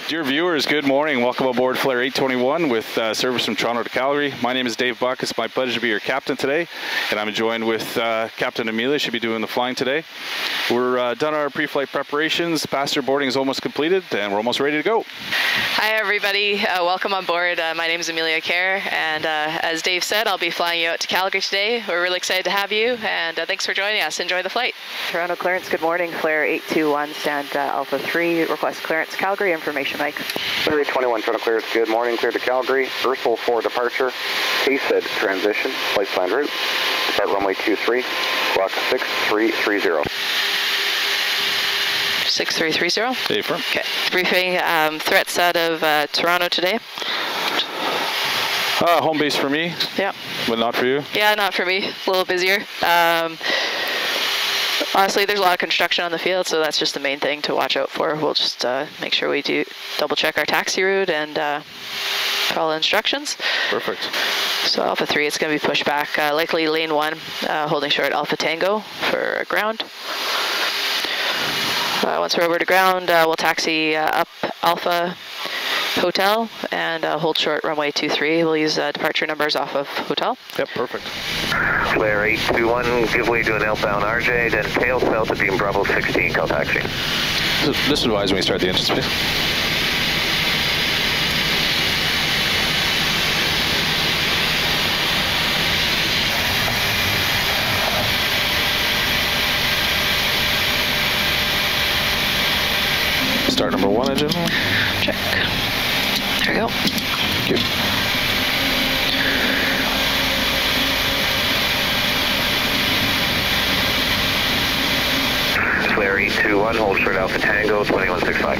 Dear viewers, good morning. Welcome aboard Flair 821 with service from Toronto to Calgary. My name is Dave Buck. It's my pleasure to be your captain today, and I'm joined with Captain Amelia. She'll be doing the flying today. We're done our pre-flight preparations. Passenger boarding is almost completed, and we're almost ready to go. Hi everybody, welcome on board. My name is Amelia and as Dave said, I'll be flying you out to Calgary today. We're really excited to have you, and thanks for joining us. Enjoy the flight. Toronto clearance, good morning. Flair 821, stand Alpha 3, request clearance Calgary, information Mike. Flair 821, Toronto clearance, good morning, clear to Calgary. Ursel 4 departure, KSED transition, flight plan route. Depart runway 23, clock 6330. 6330? Hey, firm. Okay. Briefing, threats out of Toronto today. Home base for me. Yeah. But not for you? Yeah, not for me. A little busier. Honestly, there's a lot of construction on the field, so that's just the main thing to watch out for. We'll just make sure we do double check our taxi route and follow instructions. Perfect. So Alpha 3, it's going to be pushed back, likely lane 1, holding short Alpha Tango for ground. Once we're over to ground, we'll taxi up Alpha Hotel and hold short runway 23. We'll use departure numbers off of Hotel. Yep, perfect. Flair 821, give way to an outbound RJ, then tail south to Beam Bravo 16, call taxi. This is wise when we start the engine speed. Start number 1 engine. Check. There we go. Thank you. Flair 821, hold short Alpha Tango 2165.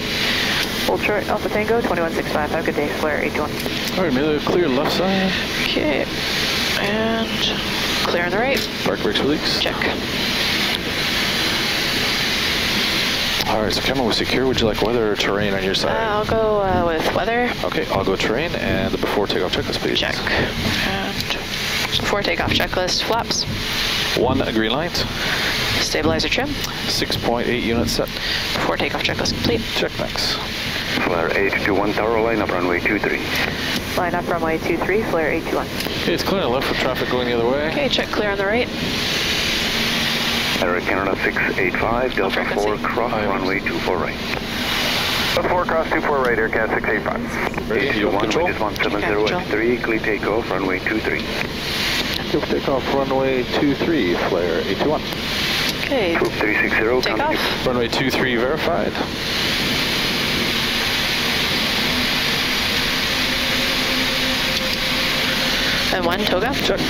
Hold short Alpha Tango 2165, have a good day. Flair 821. All right, Amelia, clear left side. Okay. And clear on the right. Park brakes release. Check. All right, so camera was secure. Would you like weather or terrain on your side? I'll go with weather. Okay, I'll go terrain and the before takeoff checklist, please. Check. And before takeoff checklist, flaps. 1 green light. Stabilizer trim. 6.8 units set. Before takeoff checklist complete. Check next. Flair 821, tower line up runway 23. Line up runway 23, Flair 821. Okay, it's clear on the left with traffic going the other way. Okay, check clear on the right. Air Canada 685, Delta 4, cross runway 24 right. Delta 4, cross 24 right, Air Canada 685. Ready, you want control? 1770 clear takeoff, runway 23. Clear takeoff, runway 23, Flair 821. Okay. Group 360, Takeoff. Runway 23 verified. And 1, toga. Check.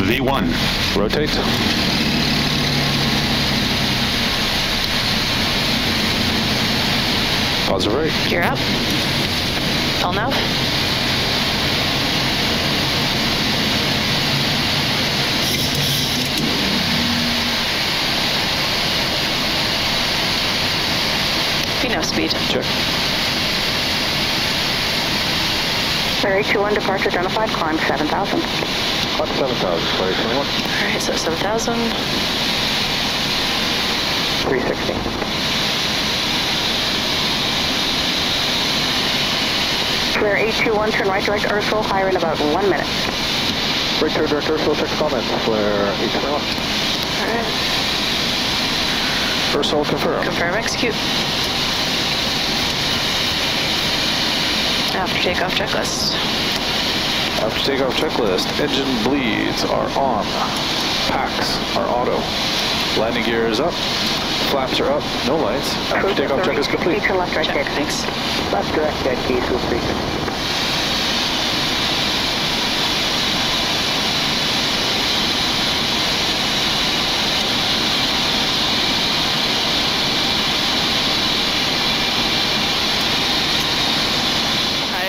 V1. Rotate. Positive right. Gear up. All nav. Enough speed. Check. Flair 821, departure identified, climb 7,000. Clock 7,000, Flair 821. Alright, so 7,000. 360. Flair 821, turn right direct Ursel, higher in about 1 minute. Right turn direct Ursel, check comments. Flair 821. Alright. Ursel confirm. Confirm, execute. After takeoff checklist. After takeoff checklist, engine bleeds are on. Packs are auto. Landing gear is up. Flaps are up. No lights. After takeoff checklist complete. Turn left right Check, dead. thanks. Left direct dead, key to 360.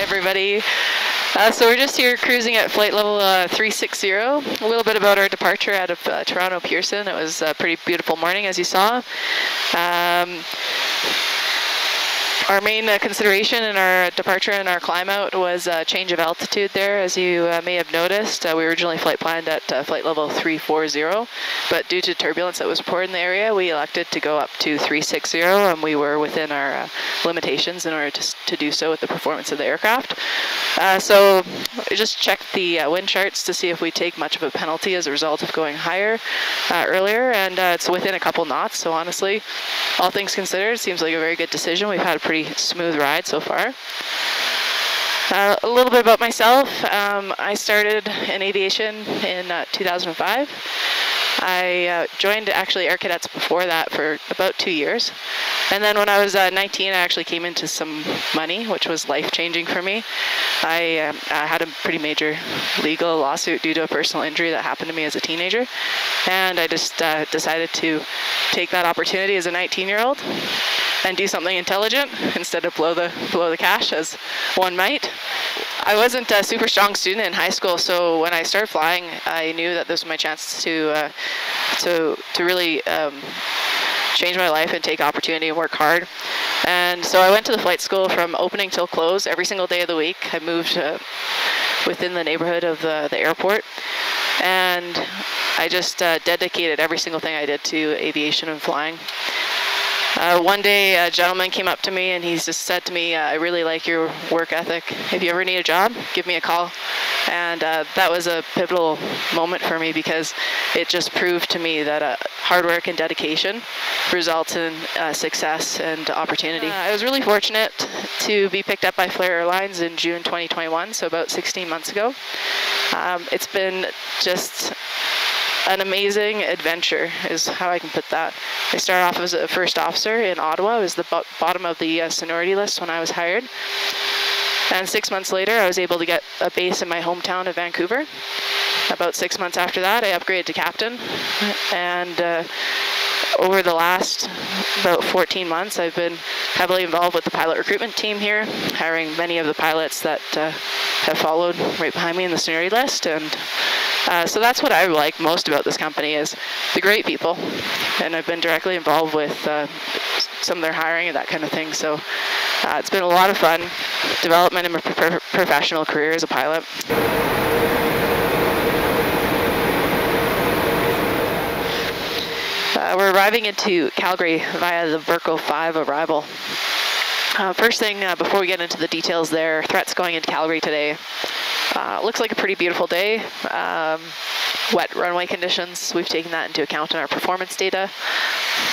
Everybody. So we're just here cruising at flight level 360. A little bit about our departure out of Toronto Pearson. It was a pretty beautiful morning, as you saw. Our main consideration in our departure and our climb out was a change of altitude there. As you may have noticed, we originally flight planned at flight level 340, but due to turbulence that was reported in the area, we elected to go up to 360, and we were within our limitations in order to do so with the performance of the aircraft. So I just checked the wind charts to see if we take much of a penalty as a result of going higher earlier, and it's within a couple knots, so honestly, all things considered, it seems like a very good decision. We've had a pretty smooth ride so far. A little bit about myself. I started in aviation in 2005. I joined actually Air Cadets before that for about 2 years. And then when I was 19, I actually came into some money, which was life-changing for me. I had a pretty major legal lawsuit due to a personal injury that happened to me as a teenager. And I just decided to take that opportunity as a 19-year-old and do something intelligent instead of blow the cash as one might. I wasn't a super strong student in high school, so when I started flying, I knew that this was my chance to really change my life and take opportunity and work hard. And so I went to the flight school from opening till close every single day of the week. I moved within the neighborhood of the airport, and I just dedicated every single thing I did to aviation and flying. One day, a gentleman came up to me and he just said to me, I really like your work ethic. If you ever need a job, give me a call. And that was a pivotal moment for me because it just proved to me that hard work and dedication results in success and opportunity. I was really fortunate to be picked up by Flair Airlines in June 2021, so about 16 months ago. It's been just an amazing adventure is how I can put that. I started off as a first officer in Ottawa. I was the bottom of the seniority list when I was hired. And 6 months later, I was able to get a base in my hometown of Vancouver. About 6 months after that, I upgraded to captain. And over the last about 14 months, I've been heavily involved with the pilot recruitment team here, hiring many of the pilots that have followed right behind me in the seniority list. And so that's what I like most about this company is the great people. And I've been directly involved with some of their hiring and that kind of thing. So it's been a lot of fun, development in my professional career as a pilot. We're arriving into Calgary via the Verco 5 arrival. First thing, before we get into the details there, threats going into Calgary today. Looks like a pretty beautiful day. Wet runway conditions, we've taken that into account in our performance data.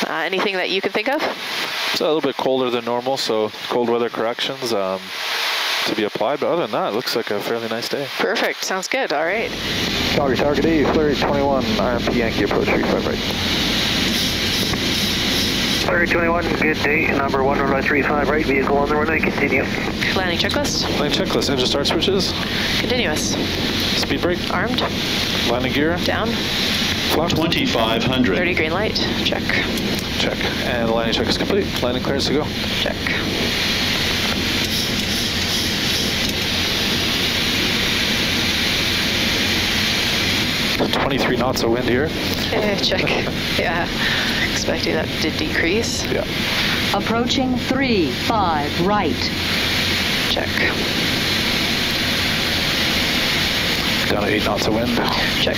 Anything that you can think of? It's a little bit colder than normal, so cold weather corrections to be applied, but other than that, it looks like a fairly nice day. Perfect, sounds good, all right. Calgary target A, Flair 821, RMP Yankee approach 35 right. Flair 821, good day, number 1 runway 35 right, vehicle on the runway, continue. Landing checklist. Landing checklist, engine start switches. Continuous. Speed brake. Armed. Landing gear. Down. Flap. 2500. 30 green light, check. Check, and the landing check is complete. Landing clearance to go. Check. Check. 23 knots of wind here. Check. Yeah, expecting that to decrease. Yeah. Approaching 35 right. Check. Down to 8 knots of wind. Check.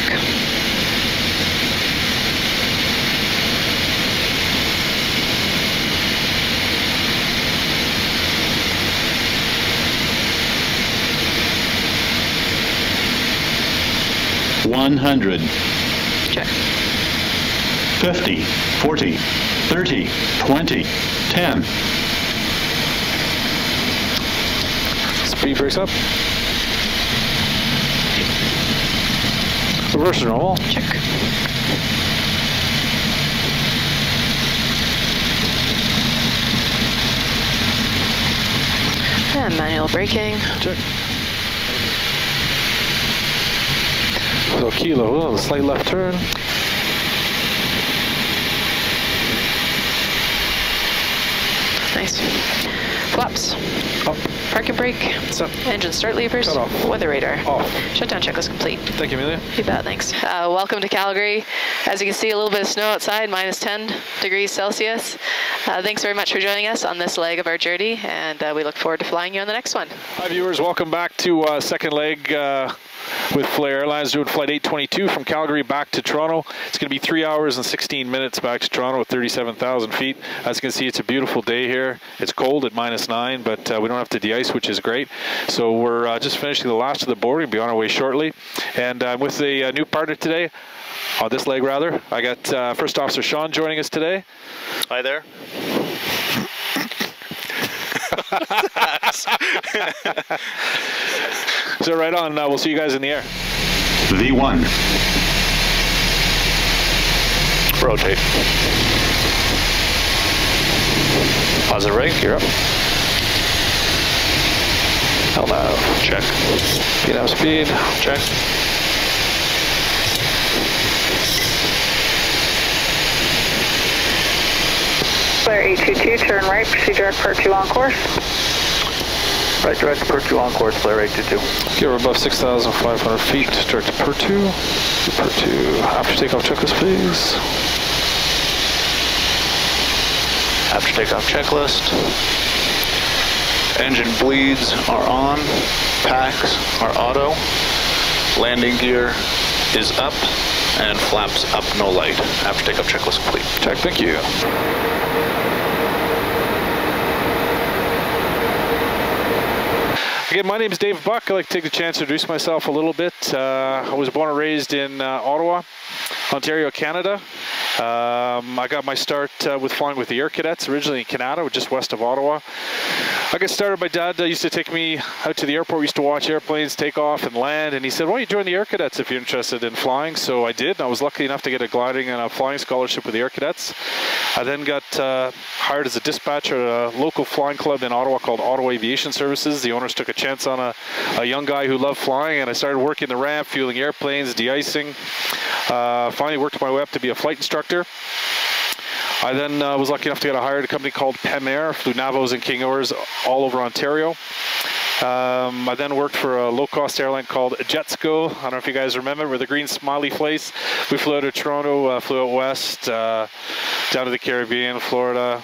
$100. Check. 50, 40, 30, 20, 10. Speed brakes up. Reverse to normal. Check. And manual braking. Check. So kilo, a slight left turn. Nice. Flaps. Up. parking brake, engine start levers, weather radar. Shutdown checklist complete. Thank you, Amelia. You bet, thanks. Welcome to Calgary. As you can see, a little bit of snow outside, minus 10 degrees Celsius. Thanks very much for joining us on this leg of our journey, and we look forward to flying you on the next one. Hi viewers, welcome back to second leg with Flair Airlines, doing flight 822 from Calgary back to Toronto. It's going to be 3 hours and 16 minutes back to Toronto at 37,000 feet. As you can see, it's a beautiful day here. It's cold at -9, but we don't have to de-ice, which is great. So we're just finishing the last of the boarding, be on our way shortly. And with a new partner today, on this leg rather, I got First Officer Sean joining us today. Hi there. So right on, we'll see you guys in the air. V1. Rotate. Positive rate, gear up. LNAV, check. PNAV speed, check. Flair 822, turn right, proceed direct part 2 on course. Right direct to Port 2 on course, Flair 822. okay, we're above 6,500 feet, direct to Port 2. Port 2, after takeoff checklist, please. After takeoff checklist. Engine bleeds are on. Packs are auto. Landing gear is up. And flaps up, no light. After takeoff checklist complete. Check, thank you. Again, my name is Dave Buck. I'd like to take the chance to introduce myself a little bit. I was born and raised in Ottawa, Ontario, Canada. I got my start with flying with the Air Cadets, originally in Canada, just west of Ottawa. I got started, my dad used to take me out to the airport. We used to watch airplanes take off and land, and he said, why don't you join the Air Cadets if you're interested in flying? So I did, and I was lucky enough to get a gliding and a flying scholarship with the Air Cadets. I then got hired as a dispatcher at a local flying club in Ottawa called Ottawa Aviation Services. The owners took a chance on a young guy who loved flying, and I started working the ramp, fueling airplanes, de-icing. Finally worked my way up to be a flight instructor. I then was lucky enough to get hired at a company called Pem Air, flew Navos and King Airs all over Ontario. I then worked for a low-cost airline called Jetsco. I don't know if you guys remember, with the green smiley face. We flew out of Toronto, flew out west, down to the Caribbean, Florida.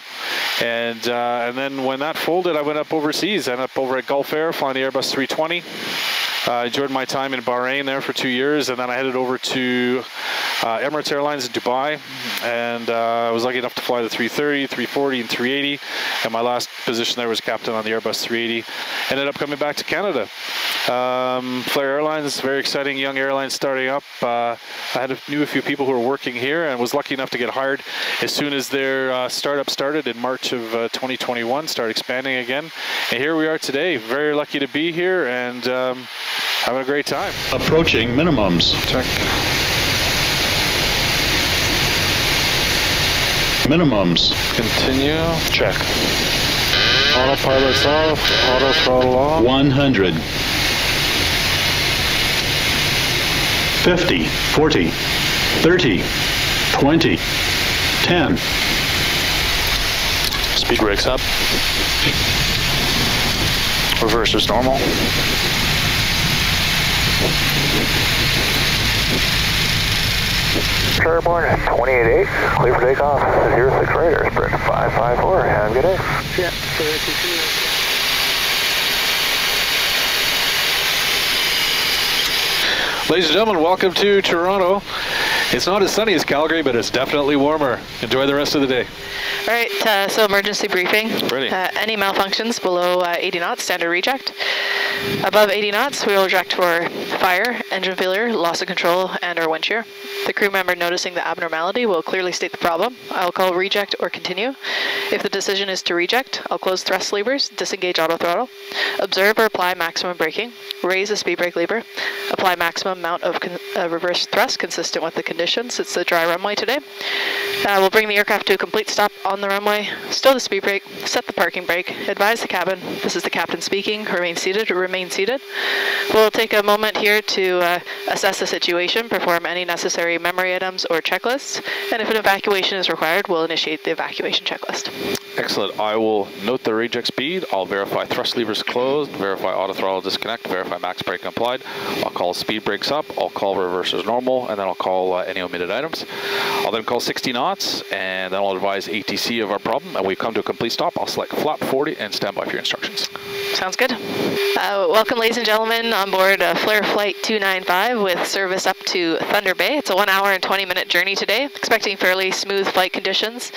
And then when that folded, I went up overseas. I ended up over at Gulf Air, flying the Airbus 320. I enjoyed my time in Bahrain there for 2 years, and then I headed over to Emirates Airlines in Dubai, and I was lucky enough to fly the 330, 340, and 380, and my last position there was captain on the Airbus 380. Ended up coming back to Canada. Flair Airlines, very exciting young airline starting up. I knew a few people who were working here, and was lucky enough to get hired as soon as their startup started in March of 2021, started expanding again. And here we are today, very lucky to be here, and having a great time. Approaching minimums. Check. Minimums. Continue. Check. Autopilot's off, auto throttle off. 100. 50, 40, 30, 20, 10. Speed brake's up. Reverse is normal. Airborne 28.8, clear for takeoff, 06 radar, spread 554, have a good day. Yeah, Ladies and gentlemen, welcome to Toronto. It's not as sunny as Calgary, but it's definitely warmer. Enjoy the rest of the day. All right, so emergency briefing. Ready. Any malfunctions below 80 knots, standard reject. Above 80 knots, we will reject for fire, engine failure, loss of control, and or wind shear. The crew member noticing the abnormality will clearly state the problem. I'll call reject or continue. If the decision is to reject, I'll close thrust levers, disengage auto throttle, observe or apply maximum braking, raise the speed brake lever, apply maximum amount of reverse thrust consistent with the conditions. It's a dry runway today. We'll bring the aircraft to a complete stop on the runway, stow the speed brake, set the parking brake, advise the cabin. This is the captain speaking. Remain seated. We'll take a moment here to assess the situation, perform any necessary memory items or checklists, and if an evacuation is required, we'll initiate the evacuation checklist. Excellent. I will note the reject speed. I'll verify thrust levers closed, verify auto throttle disconnect, verify max brake applied. I'll call speed brakes up, I'll call reversers normal, and then I'll call any omitted items. I'll then call 60 knots, and then I'll advise ATC of our problem, and we come to a complete stop. I'll select flap 40 and stand by for your instructions. Sounds good. Welcome, ladies and gentlemen, on board Flair Flight 295 with service up to Thunder Bay. It's a 1 hour and 20-minute journey today. Expecting fairly smooth flight conditions.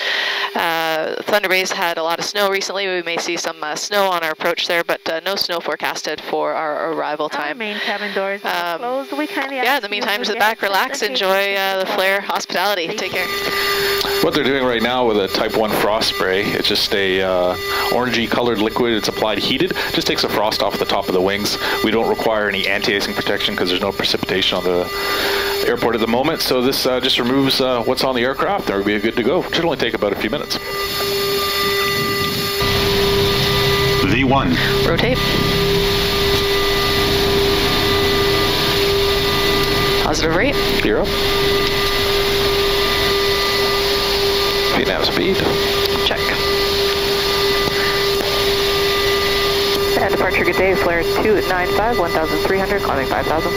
Thunder Bay's had a lot of snow recently. We may see some snow on our approach there, but no snow forecasted for our arrival time. Our main cabin doors are closed. We kindly in the meantime, to the back, relax, enjoy the Flair hospitality. Take care. What they're doing right now with a Type 1 frost spray, it's just a orangey colored liquid. It's applied heated. Just takes the frost off the top of the wings. We don't require any anti-icing protection because there's no precipitation on the airport at the moment. So this just removes what's on the aircraft. They'll be good to go. Should only take about a few minutes. V1. Rotate. Positive rate. Clear up. VNAV speed. Check. And departure, good day, Flair 295, 1,300, climbing 5,000.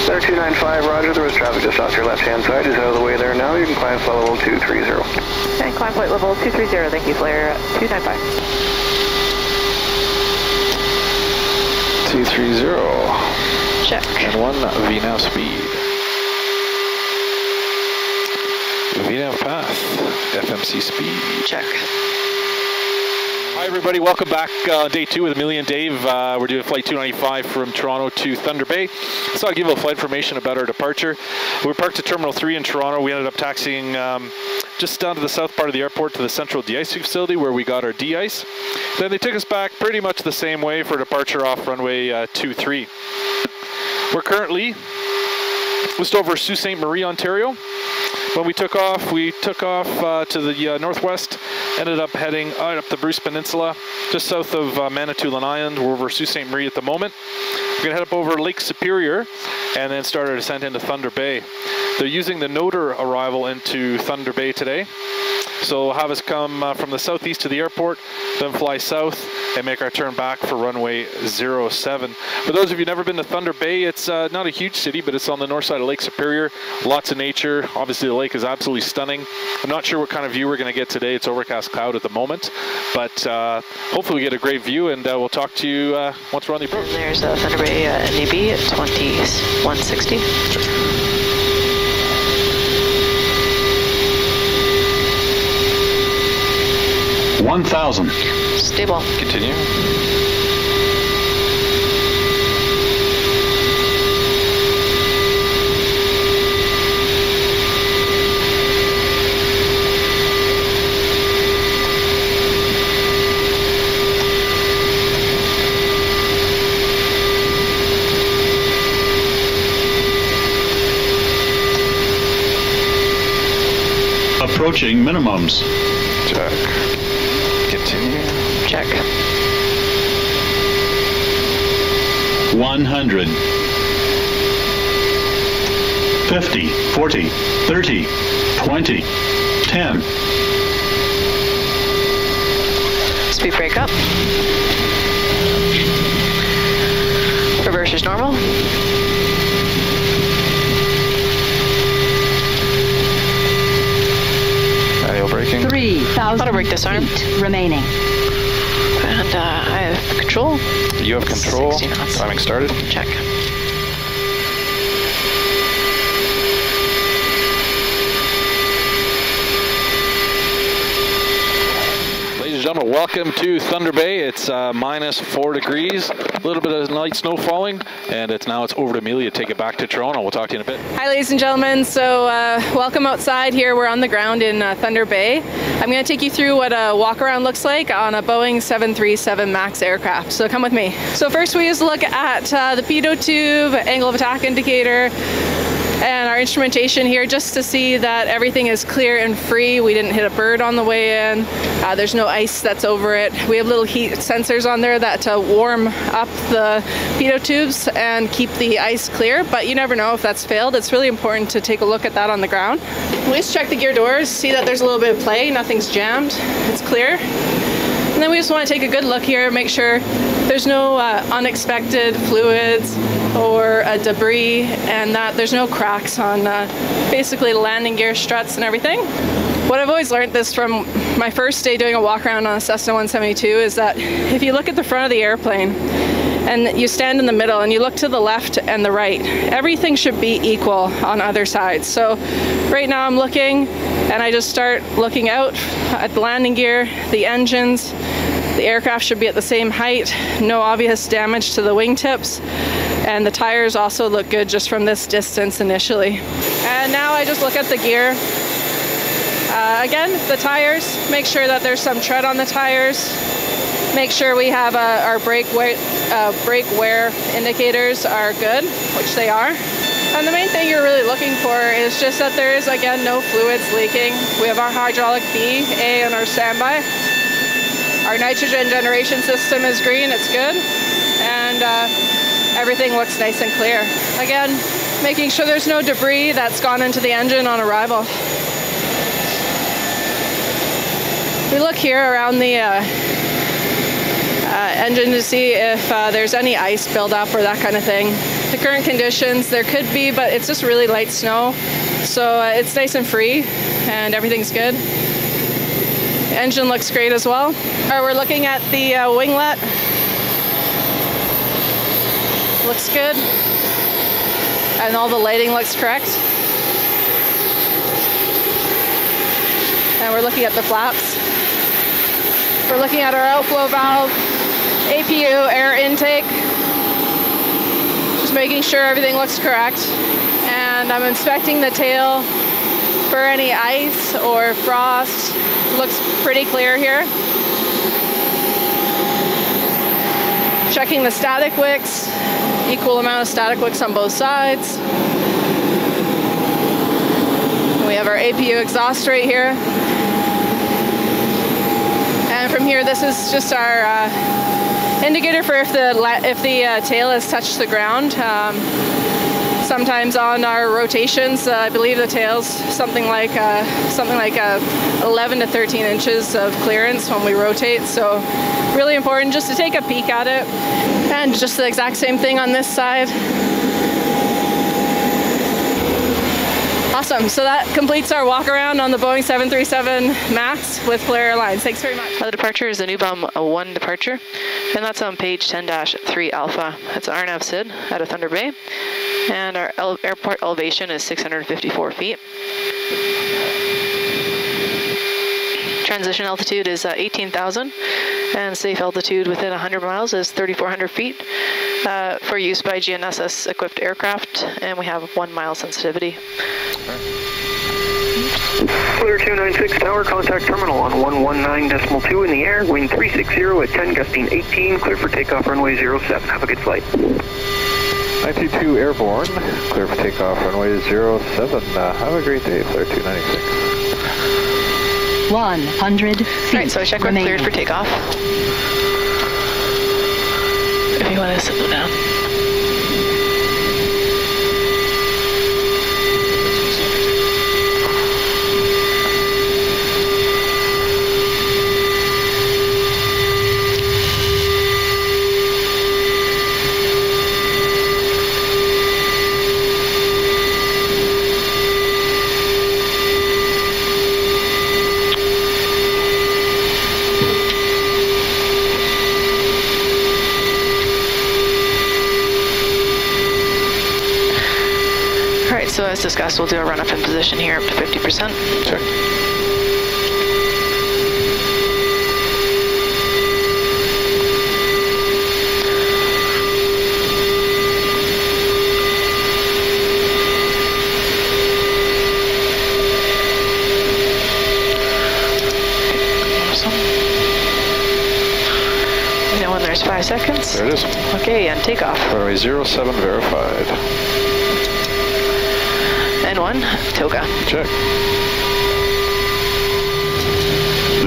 Flair 295, roger. There was traffic just off your left-hand side. Is out of the way there now. You can climb flight level 230. And climb flight level 230, thank you, Flair 295. 230. Check. And 1 VNAV speed. VNAV path. FMC speed. Check. Hi everybody, welcome back day 2 with Amelia and Dave. We're doing flight 295 from Toronto to Thunder Bay. So I'll give you a flight information about our departure. We parked at Terminal 3 in Toronto. We ended up taxiing just down to the south part of the airport to the central de-icing facility where we got our de-ice. Then they took us back pretty much the same way for departure off runway 23. We're currently just over Sault Ste. Marie, Ontario. When we took off to the northwest, ended up heading out up the Bruce Peninsula, just south of Manitoulin Island. We're over Sault Ste. Marie at the moment. We're gonna head up over Lake Superior and then start our descent into Thunder Bay. They're using the Noter arrival into Thunder Bay today. So we'll have us come from the southeast to the airport, then fly south and make our turn back for runway 07. For those of you who've never been to Thunder Bay, it's not a huge city, but it's on the north side of Lake Superior. Lots of nature. Obviously the lake is absolutely stunning. I'm not sure what kind of view we're going to get today. It's overcast cloud at the moment, but hopefully we get a great view, and we'll talk to you once we're on the approach. And there's Thunder Bay NAB at 2160. 1,000. Stable. Continue. Approaching minimums. Check. Continue. Check. 100. 50, 40, 30, 20, 10. Speed brake up. Reverse is normal. Manual braking. 3,000 Auto brake disarm. feet remaining. And I have control. You have control. 60 knots. Timing started. Check. Ladies and gentlemen, welcome to Thunder Bay. It's -4 degrees, a little bit of light snow falling, and it's over to Amelia to take it back to Toronto. We'll talk to you in a bit. Hi, ladies and gentlemen. So welcome outside here. We're on the ground in Thunder Bay. I'm going to take you through what a walk-around looks like on a Boeing 737 MAX aircraft. So come with me. So first we just look at the pitot tube, angle of attack indicator, and our instrumentation here just to see that everything is clear and free. We didn't hit a bird on the way in. There's no ice that's over it. We have little heat sensors on there that warm up the pitot tubes and keep the ice clear, but you never know if that's failed. It's really important to take a look at that on the ground. We just check the gear doors, see that there's a little bit of play, nothing's jammed, it's clear. And then we just want to take a good look here, make sure there's no unexpected fluids or debris, and that there's no cracks on basically the landing gear struts and everything. What I've always learned this from my first day doing a walk around on a Cessna 172 is that if you look at the front of the airplane and you stand in the middle and you look to the left and the right, everything should be equal on either side. So right now I'm looking and I just start looking out at the landing gear, the engines. The aircraft should be at the same height, no obvious damage to the wingtips, and the tires also look good just from this distance initially. And now I just look at the gear. Again, the tires, make sure that there's some tread on the tires. Make sure we have our brake wear indicators are good, which they are. And the main thing you're really looking for is just that there is, again, no fluids leaking. We have our hydraulic B, A, and our standby. Our nitrogen generation system is green, it's good. And everything looks nice and clear. Again, making sure there's no debris that's gone into the engine on arrival. We look here around the engine to see if there's any ice buildup or that kind of thing. The current conditions, there could be, but it's just really light snow. So it's nice and free and everything's good. The engine looks great as well. We're looking at the winglet. Looks good. And all the lighting looks correct. And we're looking at the flaps. We're looking at our outflow valve, APU, air intake. Just making sure everything looks correct. And I'm inspecting the tail for any ice or frost. Looks pretty clear here. Checking the static wicks, equal amount of static wicks on both sides. We have our APU exhaust right here. And from here, this is just our indicator for if the tail has touched the ground. Sometimes on our rotations, I believe the tail's something like 11 to 13 inches of clearance when we rotate. So really important just to take a peek at it. And just the exact same thing on this side. Awesome, so that completes our walk around on the Boeing 737 MAX with Flair Airlines. Thanks very much. The departure is the Newbom 1 departure, and that's on page 10-3 Alpha. That's RNAV SID out of Thunder Bay, and our airport elevation is 654 feet. Transition altitude is 18,000, and safe altitude within 100 miles is 3,400 feet for use by GNSS equipped aircraft, and we have 1 mile sensitivity. Flair 296 tower, contact terminal on 119.2 in the air, wind 360 at 10, gusting 18, clear for takeoff runway 07. Have a good flight. 922 airborne, clear for takeoff runway 07. Have a great day, Flair 296. 100 feet. All right, so I check we're cleared for takeoff. If you want to sit them down. So as discussed, we'll do a run-up in position here up to 50%. Check. Awesome. You know when there's 5 seconds? There it is. Okay, and takeoff. Runway 07 verified. N1, Toga. Check.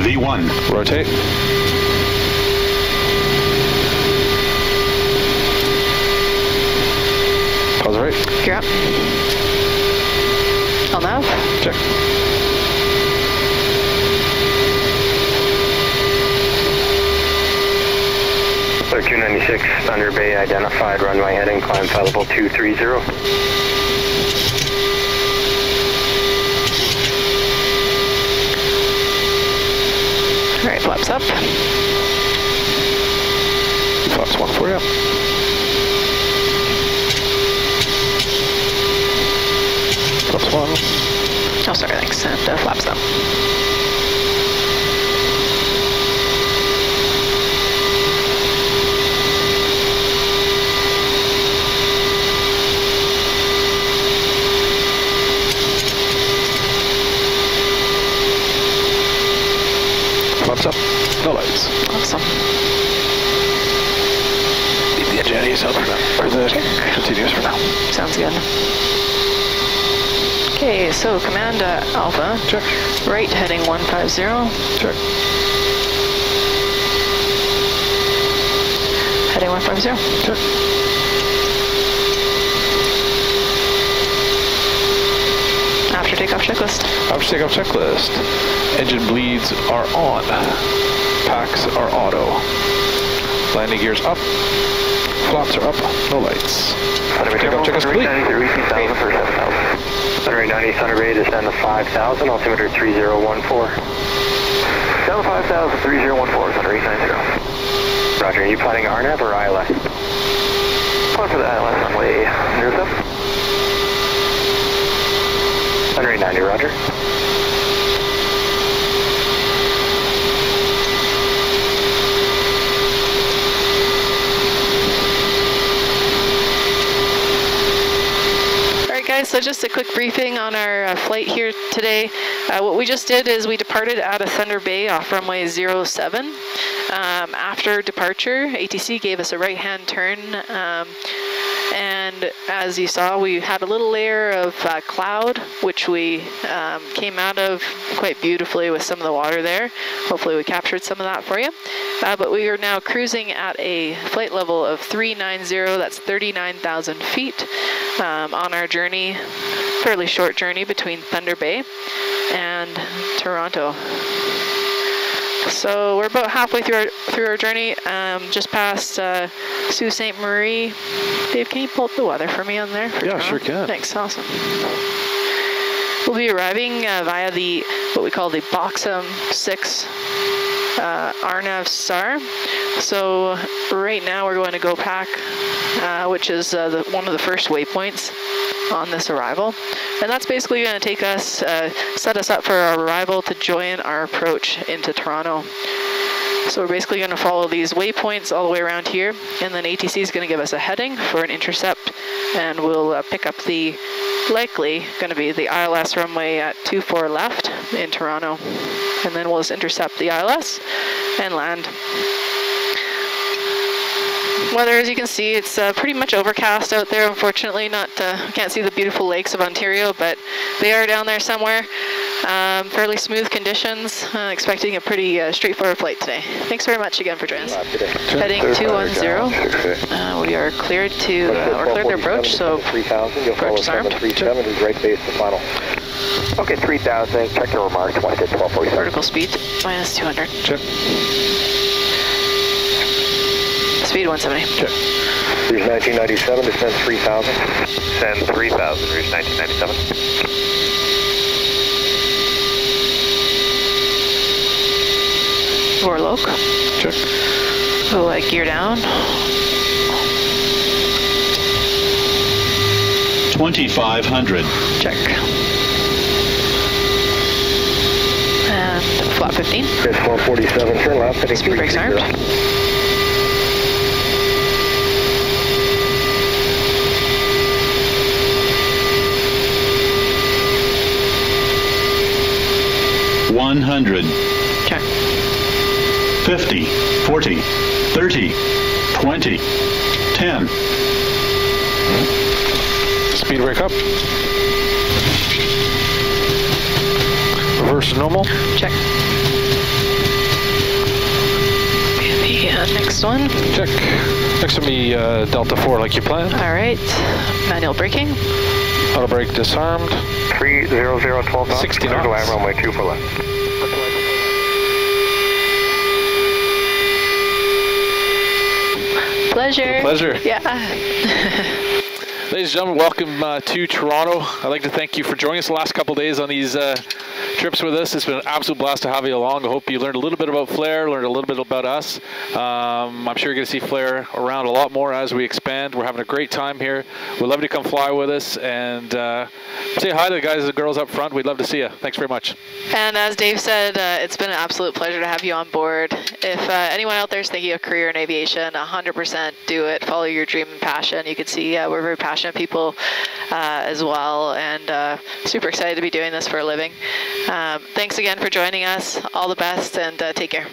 V1. Rotate. Pause right. Gear up. LNAV. Check. Clear 296, Thunder Bay identified, runway heading, climb flight level 230. All right, flaps up. Flaps 1 for you. Flaps 1. Oh, sorry, thanks. And flaps up. Flaps up. No lights. Awesome. Leave the engine out for now. Or the continuous for now. Sounds good. Okay, so command Alpha. Check. Right heading 150. Check. Heading 150. Check. After takeoff checklist. After takeoff checklist. Engine bleeds are on. Packs are auto. Landing gears up. Flaps are up. No lights. Takeoff checklist complete. Thunder 90, Thunder Bay, descend to 5,000, altimeter 3014. Down to 5,000, 3014, Thunder 890. Roger, are you planning RNAV or ILS? Plan for the ILS runway 07. Thunder 890, roger. Guys, so just a quick briefing on our flight here today. What we just did is we departed out of Thunder Bay off runway 07. After departure, ATC gave us a right-hand turn, and as you saw, we had a little layer of cloud, which we came out of quite beautifully with some of the water there. Hopefully we captured some of that for you. But we are now cruising at a flight level of 390, that's 39,000 feet on our journey, fairly short journey between Thunder Bay and Toronto. So we're about halfway through our journey, just past Sault Ste. Marie. Dave, can you pull up the weather for me on there? For yeah, Toronto? sure can. Thanks, awesome. We'll be arriving via the what we call the Boxum 6 RNAV STAR. So right now we're going to go pack, which is one of the first waypoints on this arrival. And that's basically going to take us, set us up for our arrival to join our approach into Toronto. So we're basically going to follow these waypoints all the way around here, and then ATC is going to give us a heading for an intercept, and we'll pick up the, likely going to be the ILS runway at 24 left in Toronto. And then we'll just intercept the ILS and land. Weather, as you can see, it's pretty much overcast out there. Unfortunately, can't see the beautiful lakes of Ontario, but they are down there somewhere. Fairly smooth conditions. Expecting a pretty straightforward flight today. Thanks very much again for joining us. Heading 210. We are cleared to we're cleared to approach. So approach is armed. 37 is right base to final. Okay, 3,000. Check the remarks. 1247. Vertical speed minus 200. Check. Speed 170. Check. Cruise 1997, descend 3,000. Descend 3,000, cruise 1997. Or loc. Check. Oh, gear down. 2,500. Check. And flap 15. It's 147, turn left, heading Speed brakes armed. $100. Check. 50, 40, 30, 20, 10. Speed brake up. Reverse to normal. Check. And the next one. Check. Next will be Delta 4 like you planned. All right. Manual braking. Auto brake disarmed. 300, 12 knots. 60 Clear to knots. land runway 2 for left. Pleasure. Pleasure. Yeah. Ladies and gentlemen, welcome to Toronto. I'd like to thank you for joining us the last couple of days on these trips with us. It's been an absolute blast to have you along. I hope you learned a little bit about Flair, learned a little bit about us. I'm sure you're going to see Flair around a lot more as we expand. We're having a great time here. We'd love you to come fly with us and say hi to the guys and the girls up front. We'd love to see you. Thanks very much. And as Dave said, it's been an absolute pleasure to have you on board. If anyone out there is thinking of career in aviation, 100% do it. Follow your dream and passion. You can see we're very passionate people as well, and super excited to be doing this for a living. Thanks again for joining us. All the best, and take care.